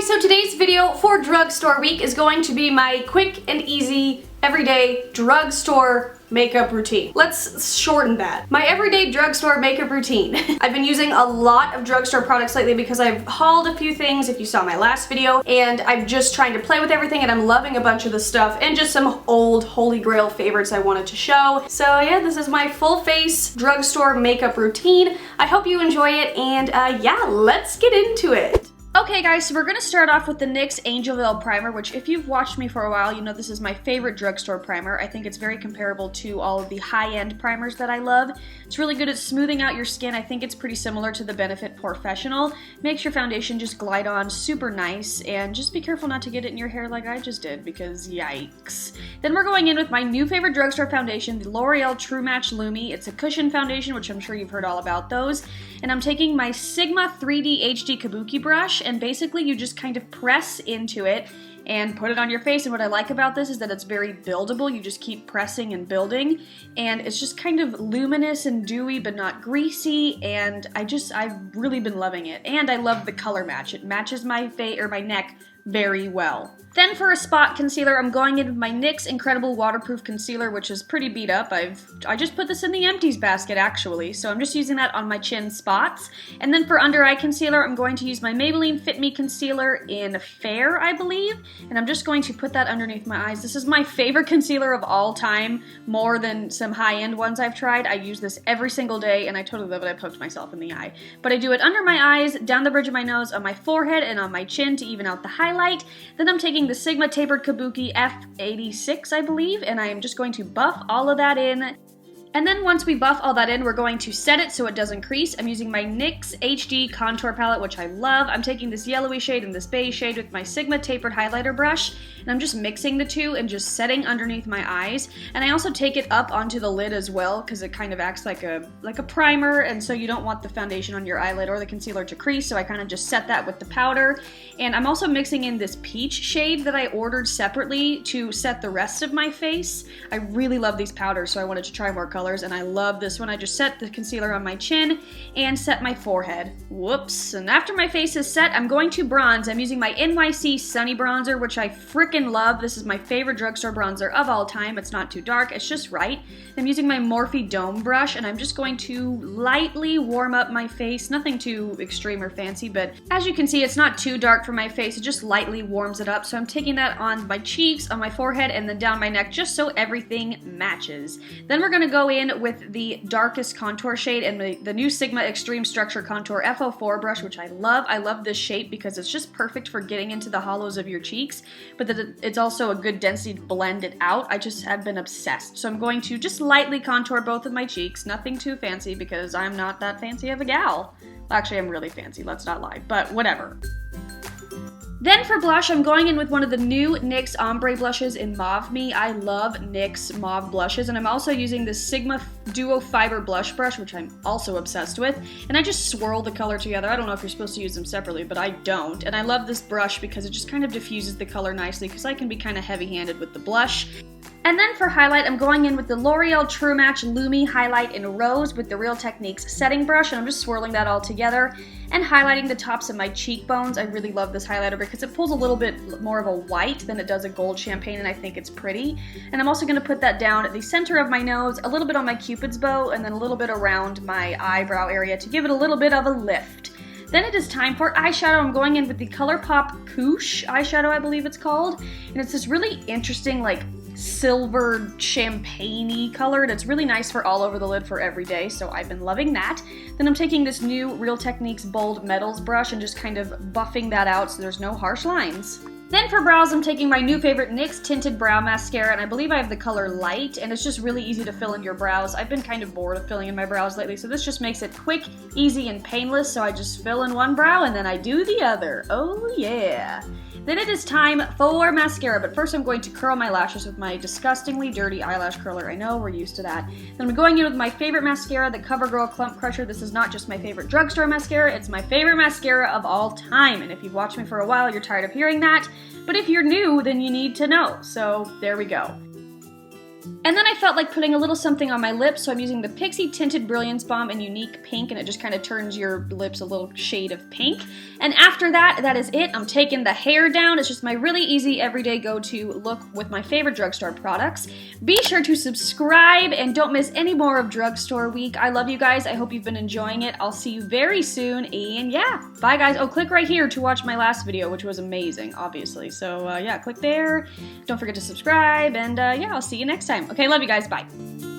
guys, so today's video for Drugstore Week is going to be my quick and easy, everyday drugstore makeup routine. Let's shorten that. My everyday drugstore makeup routine. I've been using a lot of drugstore products lately because I've hauled a few things, if you saw my last video, and I'm just trying to play with everything and I'm loving a bunch of the stuff and just some old holy grail favorites I wanted to show. So yeah, this is my full face drugstore makeup routine. I hope you enjoy it, and yeah, let's get into it. Okay guys, so we're going to start off with the NYX Angel Veil Primer, which if you've watched me for a while, you know this is my favorite drugstore primer. I think it's very comparable to all of the high-end primers that I love. It's really good at smoothing out your skin. I think it's pretty similar to the Benefit Professional. Makes your foundation just glide on super nice, and just be careful not to get it in your hair like I just did, because yikes. Then we're going in with my new favorite drugstore foundation, the L'Oreal True Match Lumi. It's a cushion foundation, which I'm sure you've heard all about those. And I'm taking my Sigma 3D HD Kabuki brush, and basically you just kind of press into it and put it on your face. And what I like about this is that it's very buildable. You just keep pressing and building, and it's just kind of luminous and dewy but not greasy, and I've really been loving it. And I love the color match. It matches my face or my neck very well. Then for a spot concealer, I'm going in with my NYX Incredible Waterproof Concealer, which is pretty beat up. I just put this in the empties basket actually, so I'm just using that on my chin spots. And then for under eye concealer, I'm going to use my Maybelline Fit Me Concealer in Fair, I believe, and I'm just going to put that underneath my eyes. This is my favorite concealer of all time, more than some high-end ones I've tried. I use this every single day, and I totally love it. I poked myself in the eye. But I do it under my eyes, down the bridge of my nose, on my forehead, and on my chin to even out the highlight. Then I'm taking the Sigma Tapered Kabuki F86, I believe, and I am just going to buff all of that in. And then once we buff all that in, we're going to set it so it doesn't crease. I'm using my NYX HD Contour Palette, which I love. I'm taking this yellowy shade and this beige shade with my Sigma Tapered Highlighter brush, and I'm just mixing the two and just setting underneath my eyes. And I also take it up onto the lid as well, because it kind of acts like a primer, and so you don't want the foundation on your eyelid or the concealer to crease, so I kind of just set that with the powder. And I'm also mixing in this peach shade that I ordered separately to set the rest of my face. I really love these powders, so I wanted to try more colors. And I love this one. I just set the concealer on my chin and set my forehead. Whoops. And after my face is set, I'm going to bronze. I'm using my NYC Sunny Bronzer, which I freaking love. This is my favorite drugstore bronzer of all time. It's not too dark, it's just right. I'm using my Morphe Dome brush, and I'm just going to lightly warm up my face. Nothing too extreme or fancy, but as you can see, it's not too dark for my face. It just lightly warms it up. So I'm taking that on my cheeks, on my forehead, and then down my neck, just so everything matches. Then we're gonna go in with the darkest contour shade and the new Sigma Extreme Structure Contour F04 brush, which I love. I love this shape because it's just perfect for getting into the hollows of your cheeks, but it's also a good density to blend it out. I just have been obsessed. So I'm going to just lightly contour both of my cheeks, nothing too fancy because I'm not that fancy of a gal. Actually, I'm really fancy, let's not lie, but whatever. Then for blush, I'm going in with one of the new NYX Ombre blushes in Mauve Me. I love NYX Mauve blushes, and I'm also using this Sigma Duo Fiber Blush Brush, which I'm also obsessed with, and I just swirl the color together. I don't know if you're supposed to use them separately, but I don't, and I love this brush because it just kind of diffuses the color nicely, because I can be kind of heavy-handed with the blush. And then for highlight, I'm going in with the L'Oreal True Match Lumi Highlight in Rose with the Real Techniques setting brush, and I'm just swirling that all together and highlighting the tops of my cheekbones. I really love this highlighter because it pulls a little bit more of a white than it does a gold champagne, and I think it's pretty. And I'm also going to put that down at the center of my nose, a little bit on my Cupid's bow, and then a little bit around my eyebrow area to give it a little bit of a lift. Then it is time for eyeshadow. I'm going in with the ColourPop Couche eyeshadow, I believe it's called. And it's this really interesting, like, silver champagne-y color, and it's really nice for all over the lid for every day, so I've been loving that. Then I'm taking this new Real Techniques Bold Metals brush and just kind of buffing that out so there's no harsh lines. Then for brows, I'm taking my new favorite NYX Tinted Brow Mascara, and I believe I have the color Light, and it's just really easy to fill in your brows. I've been kind of bored of filling in my brows lately, so this just makes it quick, easy, and painless, so I just fill in one brow and then I do the other. Oh yeah! Then it is time for mascara, but first I'm going to curl my lashes with my disgustingly dirty eyelash curler. I know, we're used to that. Then I'm going in with my favorite mascara, the CoverGirl Clump Crusher. This is not just my favorite drugstore mascara, it's my favorite mascara of all time. And if you've watched me for a while, you're tired of hearing that. But if you're new, then you need to know. So there we go. And then I felt like putting a little something on my lips, so I'm using the Pixie Tinted Brilliance Balm in Unique Pink, and it just kind of turns your lips a little shade of pink. And after that, that is it. I'm taking the hair down. It's just my really easy, everyday go-to look with my favorite drugstore products. Be sure to subscribe and don't miss any more of Drugstore Week. I love you guys. I hope you've been enjoying it. I'll see you very soon, and yeah, bye guys. Oh, click right here to watch my last video, which was amazing, obviously. So yeah, click there. Don't forget to subscribe, and yeah, I'll see you next time. Okay, love you guys. Bye.